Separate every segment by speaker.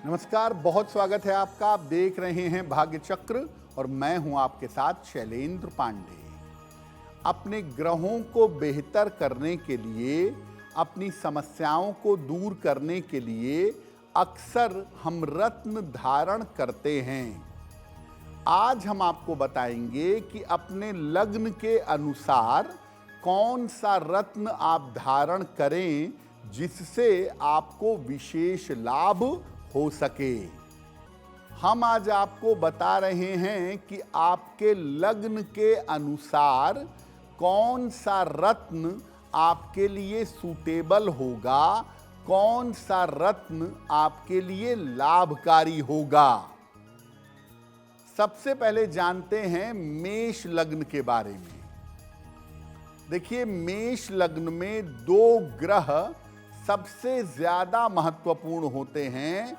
Speaker 1: नमस्कार, बहुत स्वागत है आपका। आप देख रहे हैं भाग्य चक्र और मैं हूं आपके साथ शैलेंद्र पांडे। अपने ग्रहों को बेहतर करने के लिए, अपनी समस्याओं को दूर करने के लिए अक्सर हम रत्न धारण करते हैं। आज हम आपको बताएंगे कि अपने लग्न के अनुसार कौन सा रत्न आप धारण करें जिससे आपको विशेष लाभ हो सके। हम आज आपको बता रहे हैं कि आपके लग्न के अनुसार कौन सा रत्न आपके लिए सूटेबल होगा, कौन सा रत्न आपके लिए लाभकारी होगा। सबसे पहले जानते हैं मेष लग्न के बारे में। देखिए, मेष लग्न में दो ग्रह सबसे ज्यादा महत्वपूर्ण होते हैं,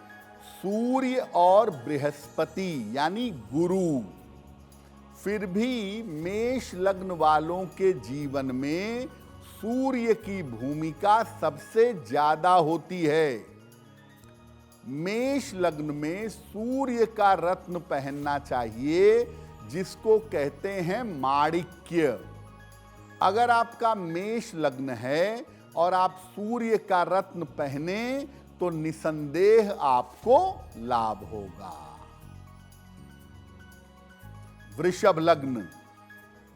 Speaker 1: सूर्य और बृहस्पति यानी गुरु। फिर भी मेष लग्न वालों के जीवन में सूर्य की भूमिका सबसे ज्यादा होती है। मेष लग्न में सूर्य का रत्न पहनना चाहिए जिसको कहते हैं माणिक्य। अगर आपका मेष लग्न है और आप सूर्य का रत्न पहने तो निसंदेह आपको लाभ होगा। वृषभ लग्न।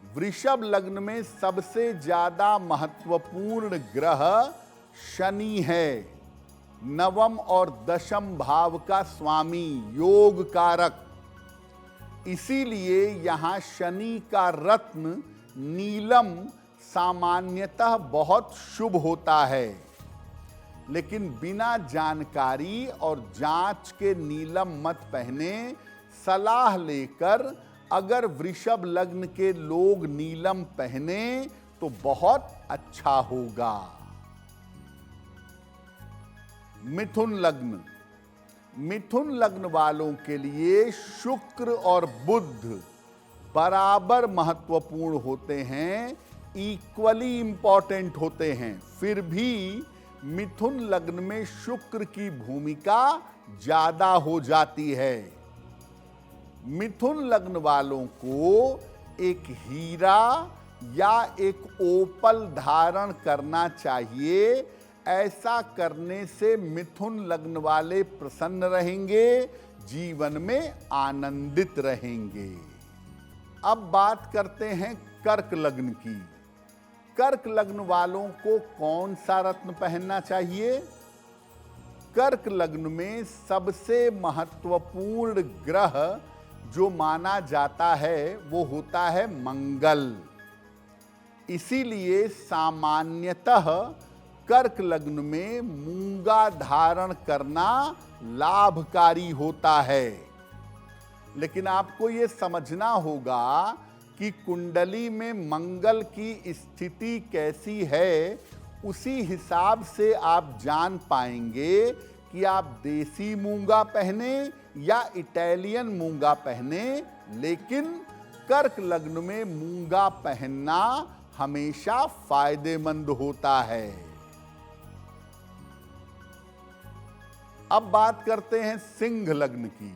Speaker 1: वृषभ लग्न में सबसे ज्यादा महत्वपूर्ण ग्रह शनि है, नवम और दशम भाव का स्वामी, योग कारक। इसीलिए यहां शनि का रत्न नीलम सामान्यतः बहुत शुभ होता है, लेकिन बिना जानकारी और जांच के नीलम मत पहने। सलाह लेकर अगर वृषभ लग्न के लोग नीलम पहने तो बहुत अच्छा होगा। मिथुन लग्न। मिथुन लग्न वालों के लिए शुक्र और बुध बराबर महत्वपूर्ण होते हैं, इक्वली इंपॉर्टेंट होते हैं। फिर भी मिथुन लग्न में शुक्र की भूमिका ज्यादा हो जाती है। मिथुन लग्न वालों को एक हीरा या एक ओपल धारण करना चाहिए। ऐसा करने से मिथुन लग्न वाले प्रसन्न रहेंगे, जीवन में आनंदित रहेंगे। अब बात करते हैं कर्क लग्न की। कर्क लग्न वालों को कौन सा रत्न पहनना चाहिए? कर्क लग्न में सबसे महत्वपूर्ण ग्रह जो माना जाता है वो होता है मंगल। इसीलिए सामान्यतः कर्क लग्न में मूंगा धारण करना लाभकारी होता है। लेकिन आपको ये समझना होगा कि कुंडली में मंगल की स्थिति कैसी है, उसी हिसाब से आप जान पाएंगे कि आप देसी मूंगा पहने या इटालियन मूंगा पहने। लेकिन कर्क लग्न में मूंगा पहनना हमेशा फायदेमंद होता है। अब बात करते हैं सिंह लग्न की।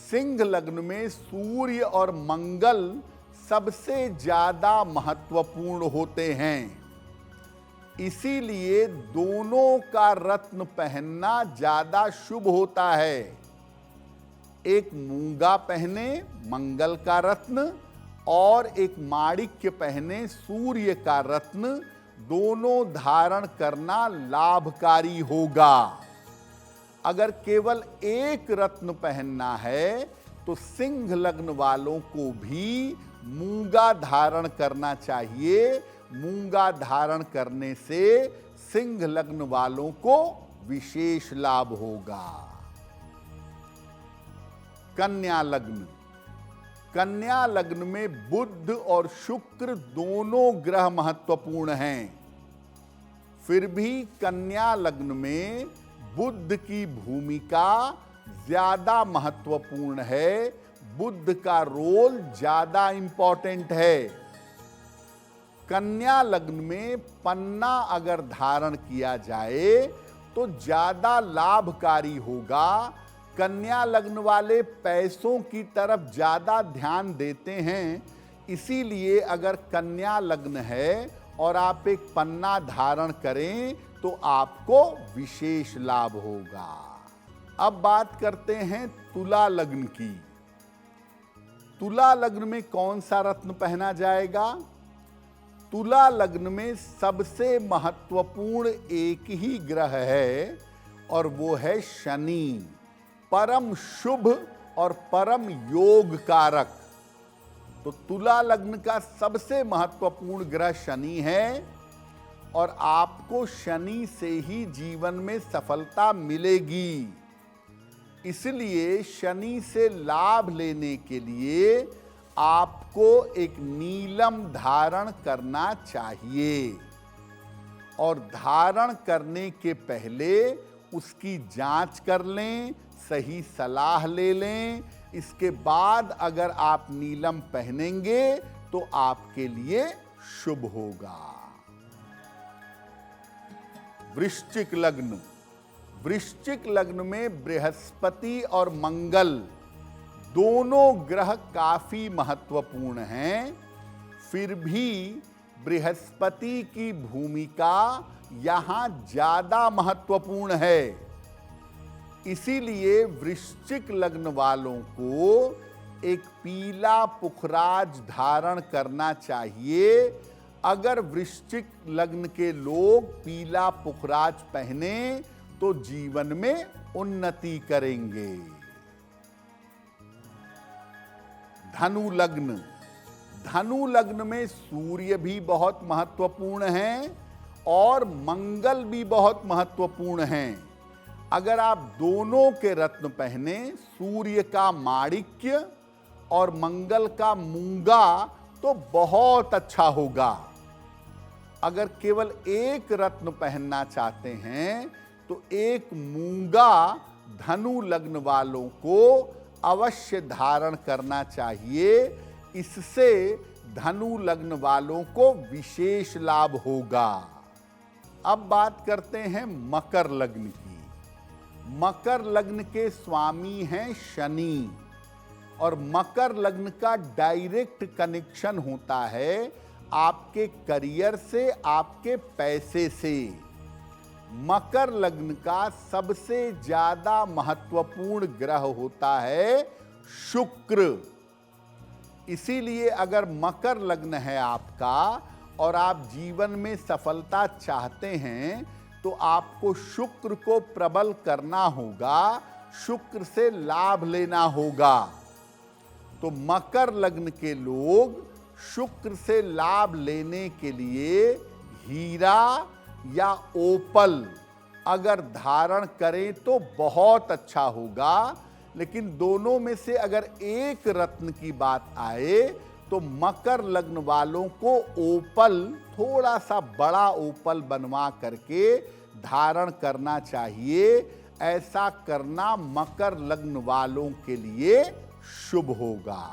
Speaker 1: सिंह लग्न में सूर्य और मंगल सबसे ज्यादा महत्वपूर्ण होते हैं। इसीलिए दोनों का रत्न पहनना ज्यादा शुभ होता है। एक मूंगा पहने मंगल का रत्न और एक माणिक्य पहने सूर्य का रत्न, दोनों धारण करना लाभकारी होगा। अगर केवल एक रत्न पहनना है तो सिंह लग्न वालों को भी मूंगा धारण करना चाहिए। मूंगा धारण करने से सिंह लग्न वालों को विशेष लाभ होगा। कन्या लग्न। कन्या लग्न में बुध और शुक्र दोनों ग्रह महत्वपूर्ण हैं। फिर भी कन्या लग्न में बुध की भूमिका ज्यादा महत्वपूर्ण है, बुध का रोल ज्यादा इंपॉर्टेंट है। कन्या लग्न में पन्ना अगर धारण किया जाए तो ज्यादा लाभकारी होगा। कन्या लग्न वाले पैसों की तरफ ज्यादा ध्यान देते हैं, इसीलिए अगर कन्या लग्न है और आप एक पन्ना धारण करें तो आपको विशेष लाभ होगा। अब बात करते हैं तुला लग्न की। तुला लग्न में कौन सा रत्न पहना जाएगा? तुला लग्न में सबसे महत्वपूर्ण एक ही ग्रह है और वो है शनि, परम शुभ और परम योग कारक। तो तुला लग्न का सबसे महत्वपूर्ण ग्रह शनि है और आपको शनि से ही जीवन में सफलता मिलेगी। इसलिए शनि से लाभ लेने के लिए आपको एक नीलम धारण करना चाहिए और धारण करने के पहले उसकी जांच कर लें, सही सलाह ले लें। इसके बाद अगर आप नीलम पहनेंगे तो आपके लिए शुभ होगा। वृश्चिक लग्न। वृश्चिक लग्न में बृहस्पति और मंगल दोनों ग्रह काफी महत्वपूर्ण हैं, फिर भी बृहस्पति की भूमिका यहां ज्यादा महत्वपूर्ण है। इसीलिए वृश्चिक लग्न वालों को एक पीला पुखराज धारण करना चाहिए। अगर वृश्चिक लग्न के लोग पीला पुखराज पहने तो जीवन में उन्नति करेंगे। धनु लग्न। धनु लग्न में सूर्य भी बहुत महत्वपूर्ण हैं और मंगल भी बहुत महत्वपूर्ण हैं। अगर आप दोनों के रत्न पहने, सूर्य का माणिक्य और मंगल का मूंगा, तो बहुत अच्छा होगा। अगर केवल एक रत्न पहनना चाहते हैं तो एक मूंगा धनु लग्न वालों को अवश्य धारण करना चाहिए। इससे धनु लग्न वालों को विशेष लाभ होगा। अब बात करते हैं मकर लग्न की। मकर लग्न के स्वामी हैं शनि और मकर लग्न का डायरेक्ट कनेक्शन होता है आपके करियर से, आपके पैसे से। मकर लग्न का सबसे ज्यादा महत्वपूर्ण ग्रह होता है शुक्र। इसीलिए अगर मकर लग्न है आपका और आप जीवन में सफलता चाहते हैं तो आपको शुक्र को प्रबल करना होगा, शुक्र से लाभ लेना होगा। तो मकर लग्न के लोग शुक्र से लाभ लेने के लिए हीरा या ओपल अगर धारण करें तो बहुत अच्छा होगा। लेकिन दोनों में से अगर एक रत्न की बात आए तो मकर लग्न वालों को ओपल, थोड़ा सा बड़ा ओपल बनवा करके धारण करना चाहिए। ऐसा करना मकर लग्न वालों के लिए शुभ होगा।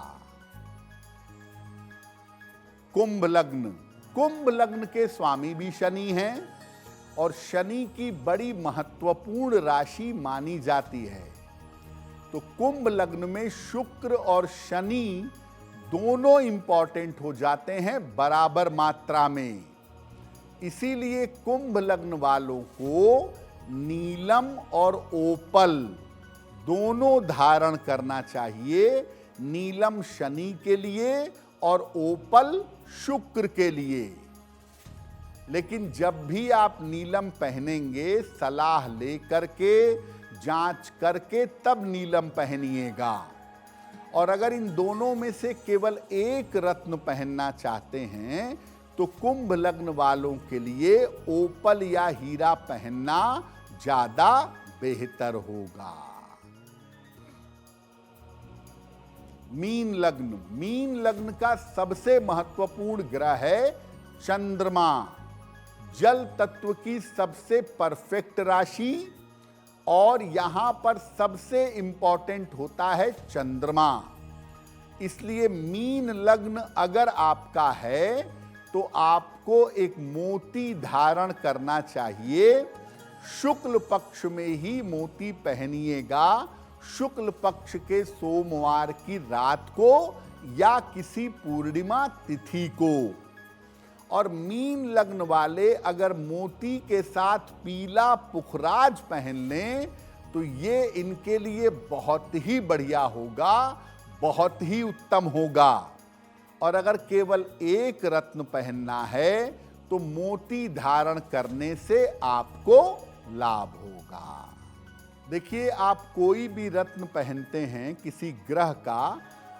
Speaker 1: कुंभ लग्न। कुंभ लग्न के स्वामी भी शनि हैं और शनि की बड़ी महत्वपूर्ण राशि मानी जाती है। तो कुंभ लग्न में शुक्र और शनि दोनों इंपॉर्टेंट हो जाते हैं बराबर मात्रा में। इसीलिए कुंभ लग्न वालों को नीलम और ओपल दोनों धारण करना चाहिए। नीलम शनि के लिए और ओपल शुक्र के लिए। लेकिन जब भी आप नीलम पहनेंगे सलाह लेकर के, जांच करके तब नीलम पहनिएगा। और अगर इन दोनों में से केवल एक रत्न पहनना चाहते हैं तो कुंभ लग्न वालों के लिए ओपल या हीरा पहनना ज्यादा बेहतर होगा। मीन लग्न। मीन लग्न का सबसे महत्वपूर्ण ग्रह है चंद्रमा, जल तत्व की सबसे परफेक्ट राशि। और यहां पर सबसे इंपॉर्टेंट होता है चंद्रमा। इसलिए मीन लग्न अगर आपका है तो आपको एक मोती धारण करना चाहिए। शुक्ल पक्ष में ही मोती पहनिएगा, शुक्ल पक्ष के सोमवार की रात को या किसी पूर्णिमा तिथि को। और मीन लग्न वाले अगर मोती के साथ पीला पुखराज पहन लें तो ये इनके लिए बहुत ही बढ़िया होगा, बहुत ही उत्तम होगा। और अगर केवल एक रत्न पहनना है तो मोती धारण करने से आपको लाभ होगा। देखिए, आप कोई भी रत्न पहनते हैं किसी ग्रह का,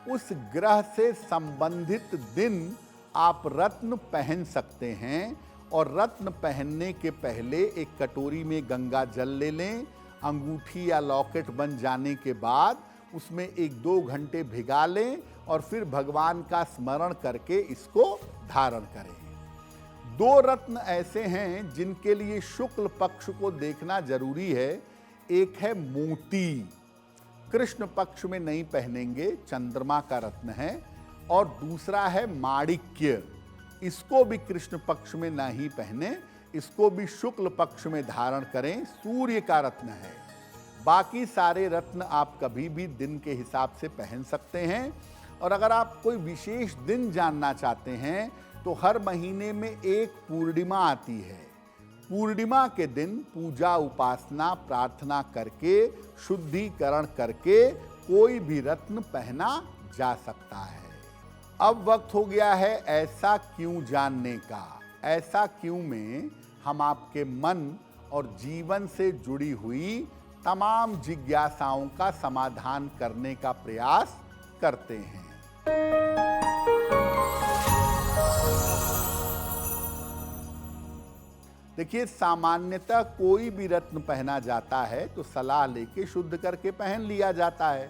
Speaker 1: उस ग्रह से संबंधित दिन आप रत्न पहन सकते हैं। और रत्न पहनने के पहले एक कटोरी में गंगा जल ले लें। अंगूठी या लॉकेट बन जाने के बाद उसमें 1-2 घंटे भिगा लें और फिर भगवान का स्मरण करके इसको धारण करें। 2 रत्न ऐसे हैं जिनके लिए शुक्ल पक्ष को देखना जरूरी है। एक है मोती, कृष्ण पक्ष में नहीं पहनेंगे, चंद्रमा का रत्न है। और दूसरा है माणिक्य, इसको भी कृष्ण पक्ष में नहीं पहने, इसको भी शुक्ल पक्ष में धारण करें, सूर्य का रत्न है। बाकी सारे रत्न आप कभी भी दिन के हिसाब से पहन सकते हैं। और अगर आप कोई विशेष दिन जानना चाहते हैं तो हर महीने में एक पूर्णिमा आती है। पूर्णिमा के दिन पूजा, उपासना, प्रार्थना करके, शुद्धिकरण करके कोई भी रत्न पहना जा सकता है। अब वक्त हो गया है ऐसा क्यों जानने का। ऐसा क्यों में हम आपके मन और जीवन से जुड़ी हुई तमाम जिज्ञासाओं का समाधान करने का प्रयास करते हैं। देखिए, सामान्यतः कोई भी रत्न पहना जाता है तो सलाह लेके शुद्ध करके पहन लिया जाता है।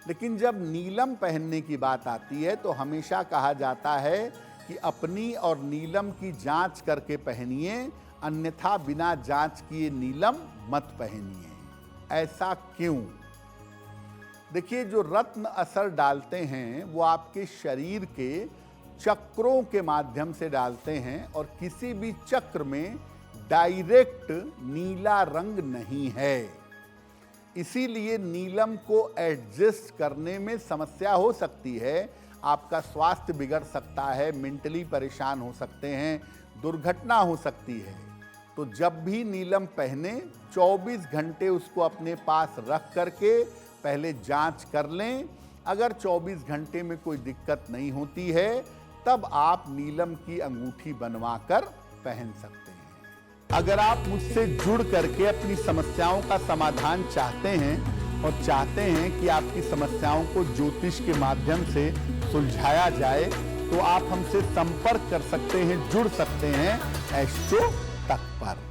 Speaker 1: लेकिन जब नीलम पहनने की बात आती है तो हमेशा कहा जाता है कि अपनी और नीलम की जांच करके पहनिए, अन्यथा बिना जांच किए नीलम मत पहनिए। ऐसा क्यों? देखिए, जो रत्न असर डालते हैं वो आपके शरीर के चक्रों के माध्यम से डालते हैं और किसी भी चक्र में डायरेक्ट नीला रंग नहीं है। इसीलिए नीलम को एडजस्ट करने में समस्या हो सकती है। आपका स्वास्थ्य बिगड़ सकता है, मेंटली परेशान हो सकते हैं, दुर्घटना हो सकती है। तो जब भी नीलम पहने 24 घंटे उसको अपने पास रख करके पहले जांच कर लें। अगर 24 घंटे में कोई दिक्कत नहीं होती है तब आप नीलम की अंगूठी बनवाकर पहन सकते हैं। अगर आप मुझसे जुड़ करके अपनी समस्याओं का समाधान चाहते हैं और चाहते हैं कि आपकी समस्याओं को ज्योतिष के माध्यम से सुलझाया जाए तो आप हमसे संपर्क कर सकते हैं, जुड़ सकते हैं एस्ट्रो तक पर।